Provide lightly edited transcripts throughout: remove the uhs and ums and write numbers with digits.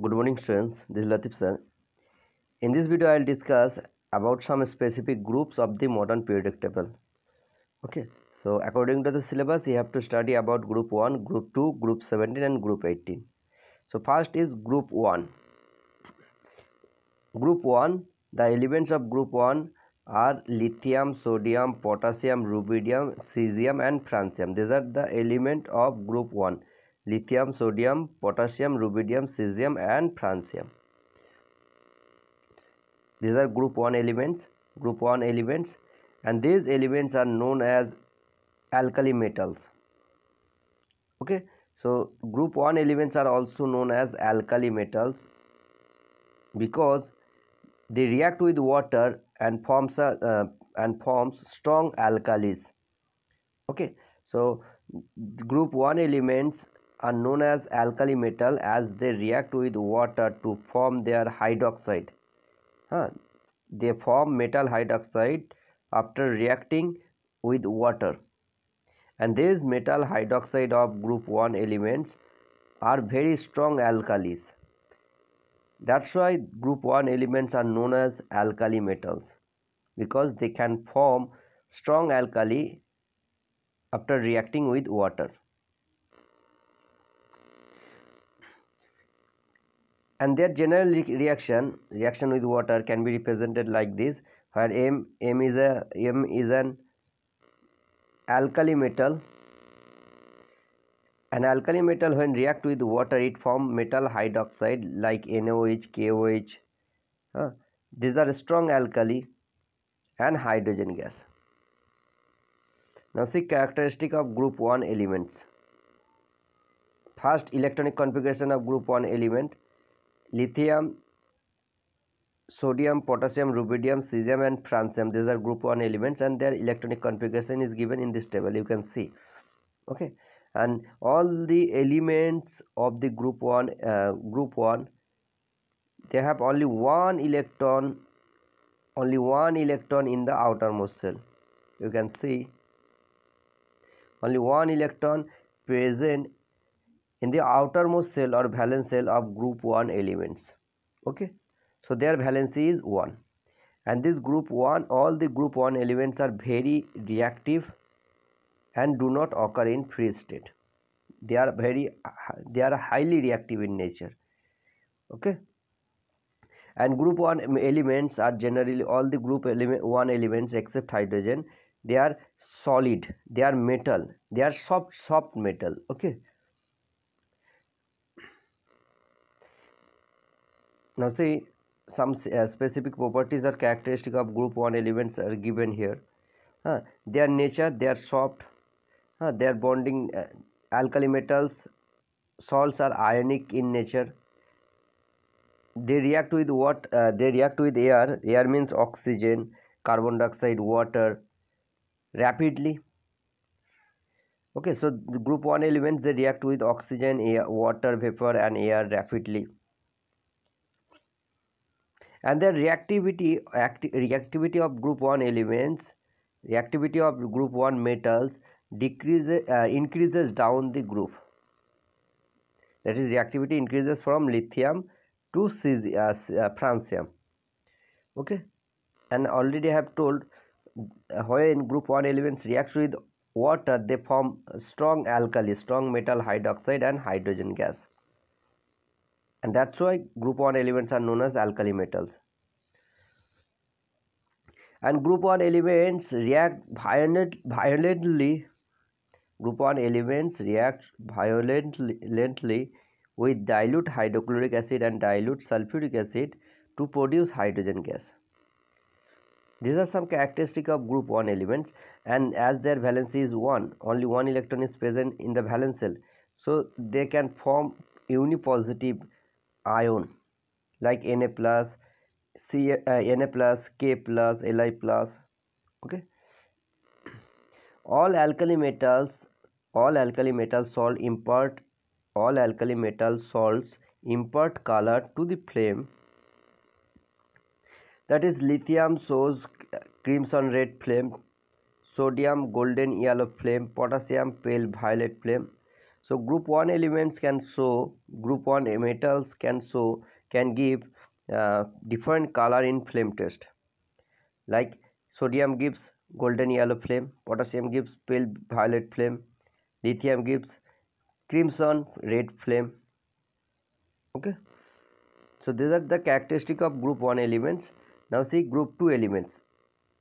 Good morning students, this is Latif sir. In this video I will discuss about some specific groups of the modern periodic table. Okay, so according to the syllabus you have to study about group 1, group 2, group 17 and group 18. So first is group 1. Group 1, the elements of group 1 are lithium, sodium, potassium, rubidium, cesium and francium. These are the elements of group 1. Lithium, sodium, potassium, rubidium, cesium and francium. These are group 1 elements, and these elements are known as alkali metals. Okay, so group 1 elements are also known as alkali metals because they react with water and forms strong alkalis. Okay, so group 1 elements are known as alkali metal as they react with water to form their hydroxide. They form metal hydroxide after reacting with water, and these metal hydroxide of group 1 elements are very strong alkalis. That's why group 1 elements are known as alkali metals, because they can form strong alkali after reacting with water. And their general reaction with water can be represented like this, where M is an alkali metal. An alkali metal, when react with water, it form metal hydroxide like NaOH, KOH. These are strong alkali and hydrogen gas. Now see characteristic of group 1 elements. First, electronic configuration of group 1 element: lithium, sodium, potassium, rubidium, cesium and francium. These are group 1 elements, and their electronic configuration is given in this table. You can see. Okay, and all the elements of the group 1 they have only one electron in the outermost shell. You can see only one electron present in the outermost shell or valence shell of group 1 elements. Okay, so their valency is 1, and this group 1, all the group 1 elements are very reactive and do not occur in free state. They are highly reactive in nature. Okay, and group 1 elements are generally, all the group 1 elements except hydrogen, they are solid, they are metal, they are soft metal. Okay, now see some specific properties or characteristic of group 1 elements are given here. Their nature: they are soft, their bonding, alkali metals salts are ionic in nature. They react with what? They react with air. Air means oxygen, carbon dioxide, water rapidly. Okay, so the group 1 elements, they react with oxygen, air, water vapor and air rapidly. And the reactivity of group 1 elements, reactivity of group 1 metals increases down the group. That is, reactivity increases from lithium to francium. Okay, and already I have told, when group 1 elements react with water, they form strong alkali, strong metal hydroxide and hydrogen gas, and that's why group 1 elements are known as alkali metals. And group 1 elements react violently. Group 1 elements react violently with dilute hydrochloric acid and dilute sulfuric acid to produce hydrogen gas. These are some characteristics of group 1 elements, and as their valency is 1, only one electron is present in the valence shell, so they can form unipositive ion like Na plus, Na plus, K plus, Li plus. Okay, all alkali metal salts impart color to the flame. That is, lithium shows crimson red flame, sodium golden yellow flame, potassium pale violet flame. So group 1 elements can show, group 1 metals can give different color in flame test. Like sodium gives golden yellow flame, potassium gives pale violet flame, lithium gives crimson red flame. Okay, so these are the characteristic of group 1 elements. Now see group 2 elements.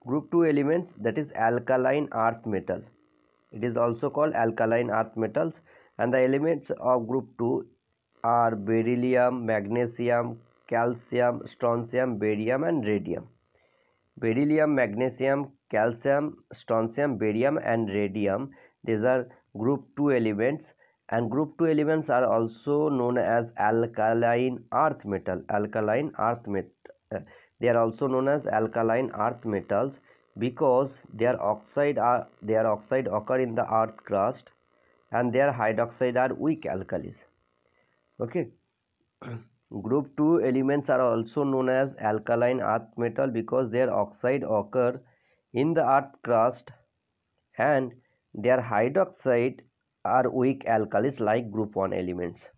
Group 2 elements, that is alkaline earth metal. It is also called alkaline earth metals, and the elements of group 2 are beryllium, magnesium, calcium, strontium, barium and radium. Beryllium, magnesium, calcium, strontium, barium and radium, these are group 2 elements, and group 2 elements are also known as alkaline earth metal. They are also known as alkaline earth metals because their oxide occur in the earth crust, and their hydroxide are weak alkalis. Okay. Group 2 elements are also known as alkaline earth metal because their oxide occur in the earth crust, and their hydroxide are weak alkalis like group 1 elements.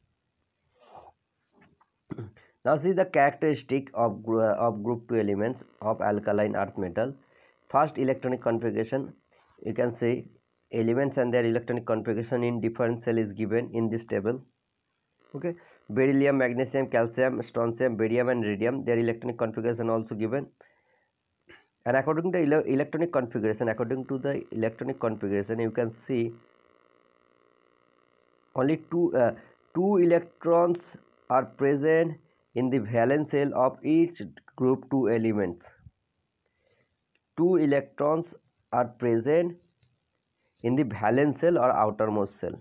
Now see the characteristic of group 2 elements of alkaline earth metal. First, electronic configuration. You can say elements and their electronic configuration in differential is given in this table. Okay, beryllium, magnesium, calcium, strontium, barium and radium, their electronic configuration also given. And according to the electronic configuration, you can see only two electrons are present in the valence shell of each group 2 elements. 2 electrons are present in the valence shell or outermost shell.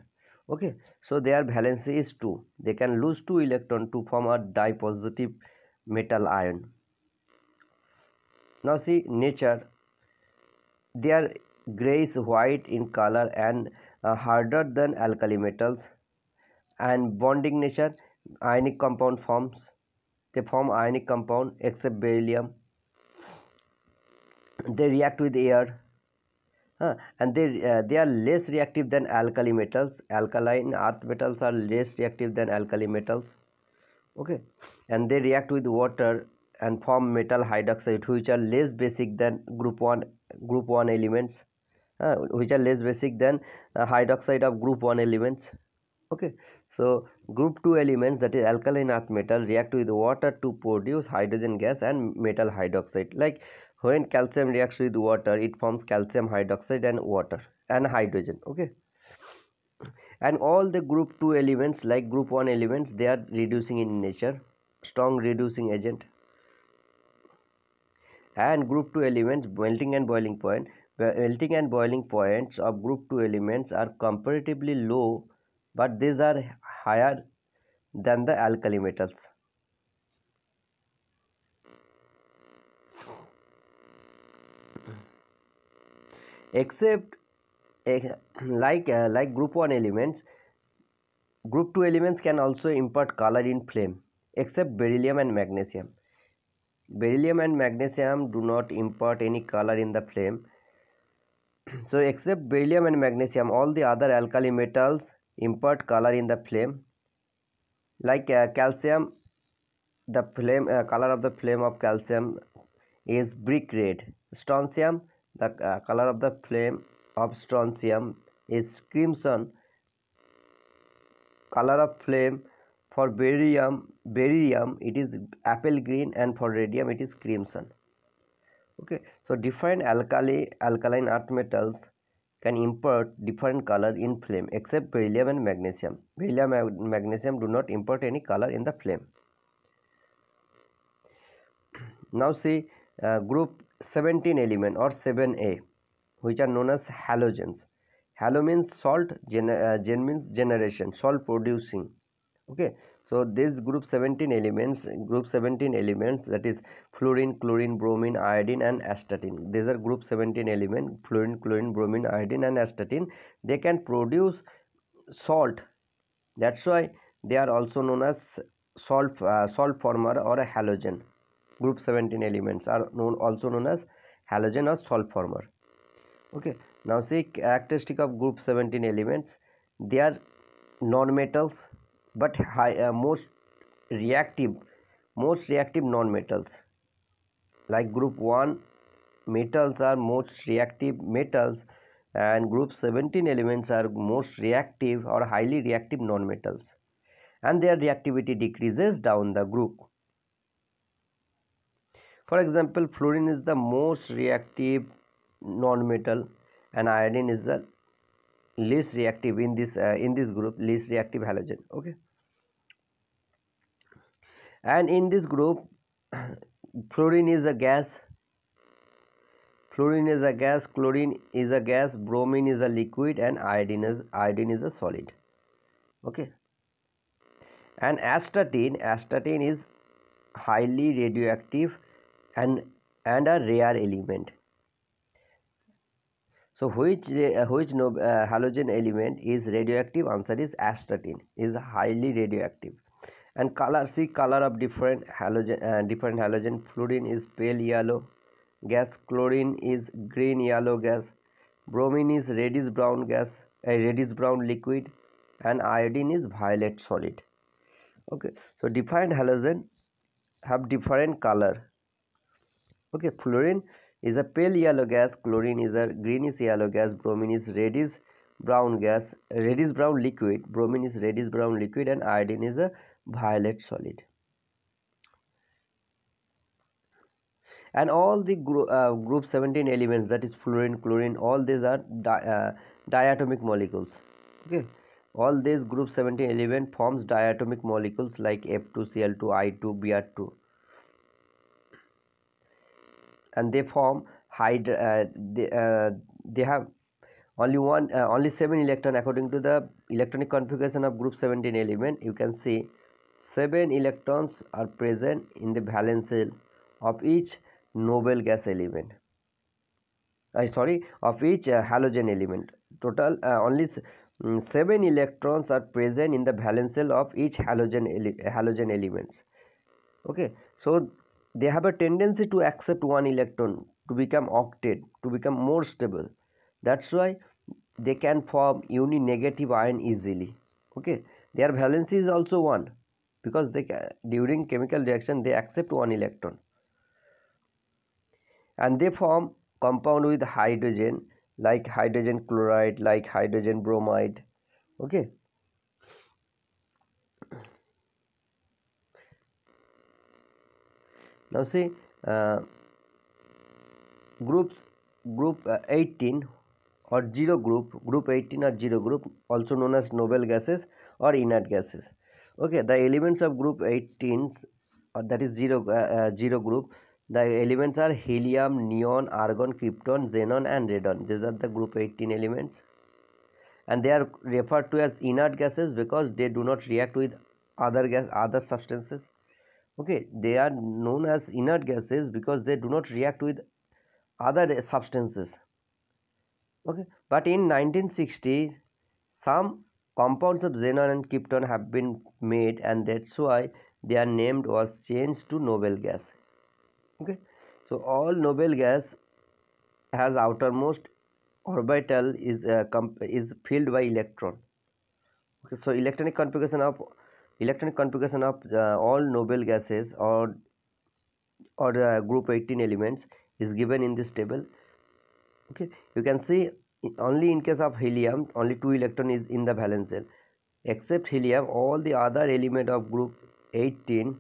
Okay, so their valency is 2. They can lose 2 electrons to form a dipositive metal ion. Now see nature. They are grayish white in color and harder than alkali metals. And bonding nature, ionic compound forms. They form ionic compound except beryllium. They react with air. And they are less reactive than alkali metals. Alkaline earth metals are less reactive than alkali metals. Okay, and they react with water and form metal hydroxide, which are less basic than group 1 elements, which are less basic than hydroxide of group 1 elements. Okay, so group 2 elements, that is alkaline earth metal, react with water to produce hydrogen gas and metal hydroxide. Like when calcium reacts with water, it forms calcium hydroxide and water and hydrogen. Okay, and all the group 2 elements like group 1 elements, they are reducing in nature, strong reducing agent. And group 2 elements, melting and boiling point, melting and boiling points of group 2 elements are comparatively low, but these are higher than the alkali metals. Except like group 1 elements, group 2 elements can also impart color in flame, except beryllium and magnesium. Beryllium and magnesium do not impart any color in the flame. So except beryllium and magnesium, all the other alkali metals impart color in the flame. Like calcium, the flame color of the flame of calcium is brick red. Strontium, the color of the flame of strontium is crimson. Color of flame for barium it is apple green, and for radium it is crimson. Okay, so different alkaline earth metals can impart different color in flame except beryllium and magnesium. Beryllium and magnesium do not impart any color in the flame. Now see group 17 element or 7A, which are known as halogens. Halo means salt, gen means generation, salt producing. Okay, so this group 17 elements, that is fluorine, chlorine, bromine, iodine and astatine. These are group 17 elements, fluorine, chlorine, bromine, iodine and astatine. They can produce salt. That's why they are also known as salt former or a halogen. Group 17 elements are also known as halogen or salt former. Okay, now see characteristic of group 17 elements. They are non-metals, but reactive most reactive non-metals. Like group 1 metals are most reactive metals, and group 17 elements are most reactive or highly reactive non-metals, and their reactivity decreases down the group. For example, fluorine is the most reactive non-metal, and iodine is the least reactive in this group, least reactive halogen. Okay, and in this group fluorine is a gas, chlorine is a gas, chlorine is a gas, bromine is a liquid, and iodine is a solid. Okay, and astatine is highly radioactive and a rare element. So which halogen element is radioactive? Answer is astatine is highly radioactive. And color, see color of different halogen. Fluorine is pale yellow gas, chlorine is green yellow gas, bromine is reddish brown gas, a reddish brown liquid, and iodine is violet solid. Okay, so different halogen have different color. Okay, fluorine is a pale yellow gas, chlorine is a greenish yellow gas, bromine is reddish brown gas, reddish brown liquid, bromine is reddish brown liquid, and iodine is a violet solid. And all the group 17 elements, that is fluorine, chlorine, all these are diatomic molecules. Okay, all these group 17 element forms diatomic molecules like F2Cl2, I2, Br2, and they form they have only 7 electron according to the electronic configuration of group 17 element. You can see 7 electrons are present in the valence shell of each noble gas element, of each halogen element. Total only 7 electrons are present in the valence shell of each halogen elements. Okay, so they have a tendency to accept one electron to become octet, to become more stable. That's why they can form uni-negative ion easily. Okay, their valency is also 1 because during chemical reaction they accept one electron, and they form compound with hydrogen, like hydrogen chloride, like hydrogen bromide. Okay, now see group 18 or zero group 18 or zero group, also known as noble gases or inert gases. Okay, the elements of group 18, that is zero group, the elements are helium, neon, argon, krypton, xenon, and radon. These are the group 18 elements, and they are referred to as inert gases because they do not react with other substances. Okay, they are known as inert gases because they do not react with other substances. Okay, but in 1960 some compounds of xenon and krypton have been made, and that's why their name was changed to noble gas. Okay, so all noble gas has outermost orbital is filled by electron. Okay, so electronic configuration of all noble gases or group 18 elements is given in this table. Okay, you can see only in case of helium only 2 electron is in the valence shell. Except helium, all the other element of group 18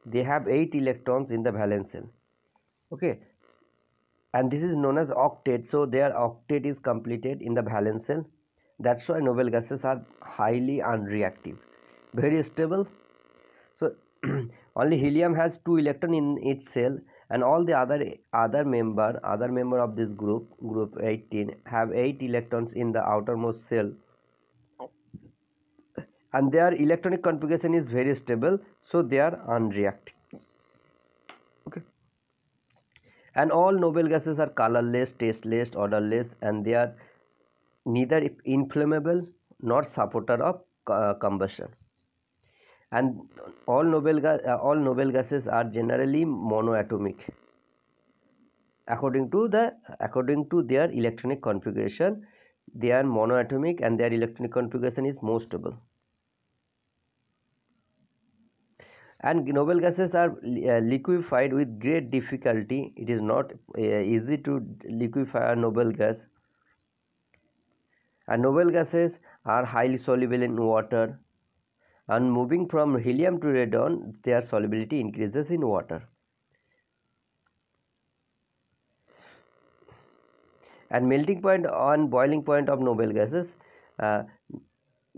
they have 8 electrons in the valence shell. Okay, and this is known as octet, so their octet is completed in the valence shell. That's why noble gases are highly unreactive, very stable. So only helium has 2 electron in its shell, and all the other member of this group 18 have 8 electrons in the outermost shell, and their electronic configuration is very stable, so they are unreactive. Okay, and all noble gases are colorless, tasteless, odorless, and they are neither inflammable nor supporter of combustion. And all noble gases are generally monoatomic according to their electronic configuration. they are monoatomic and their electronic configuration is more stable. And noble gases are liquefied with great difficulty. It is not easy to liquefy a noble gas. And noble gases are highly soluble in water, and moving from helium to radon, their solubility increases in water. And melting point and boiling point of noble gases, uh,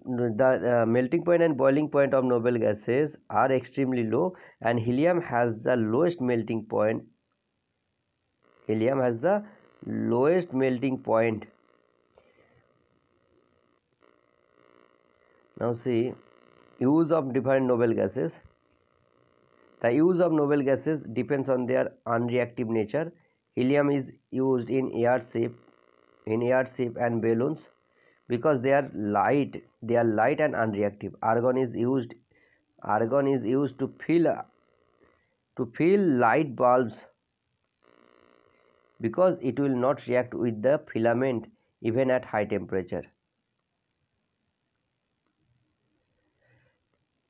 the melting point and boiling point of noble gases are extremely low, and helium has the lowest melting point. Helium has the lowest melting point. Now see, use of different noble gases. The use of noble gases depends on their unreactive nature. Helium is used in airship and balloons because they are light. They are light and unreactive. Argon is used to fill light bulbs because it will not react with the filament even at high temperature.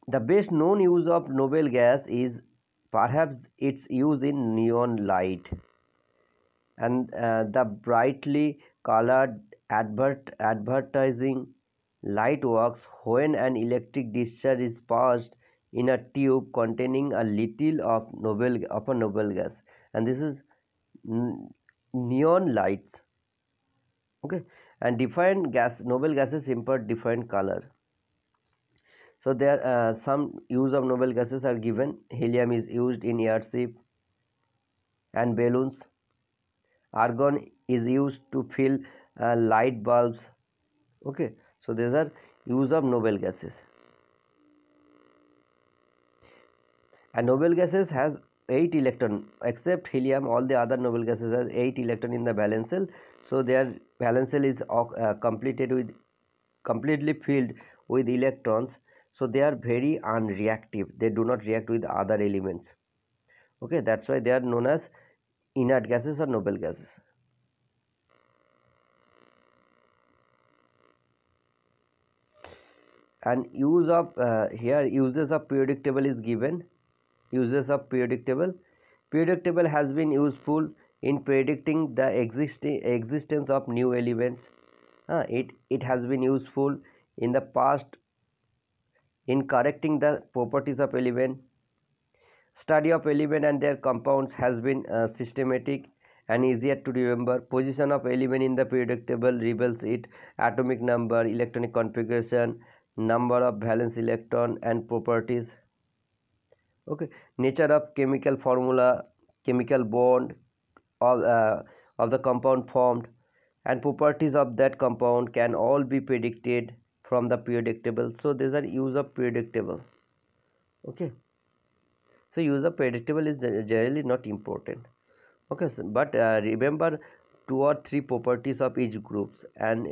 The best known use of noble gas is perhaps its use in neon light, and the brightly colored advertising light works when an electric discharge is passed in a tube containing a little of a noble gas, and this is neon lights. Okay, and different noble gases impart different color. So there some use of noble gases are given. Helium is used in airship and balloons. Argon is used to fill light bulbs. Okay, so these are use of noble gases. And noble gases has 8 electron. Except helium, all the other noble gases has 8 electron in the valence shell. So their valence shell is completely filled with electrons. So they are very unreactive. They do not react with other elements. Okay, that's why they are known as inert gases or noble gases. And use of here uses of periodic table is given. Uses of periodic table. Periodic table has been useful in predicting the existence of new elements. It has been useful in the past in correcting the properties of element. Study of element and their compounds has been systematic and easier to remember. Position of element in the periodic table reveals its atomic number, electronic configuration, number of valence electron and properties. Okay, nature of chemical formula, chemical bond of the compound formed, and properties of that compound can all be predicted from the periodic table. So these are use of periodic table. Okay, so use of periodic table is generally not important. Okay, so, but remember 2 or 3 properties of each groups and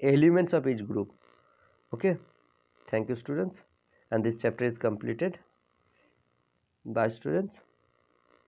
elements of each group. Okay, thank you students, and this chapter is completed. Bye students.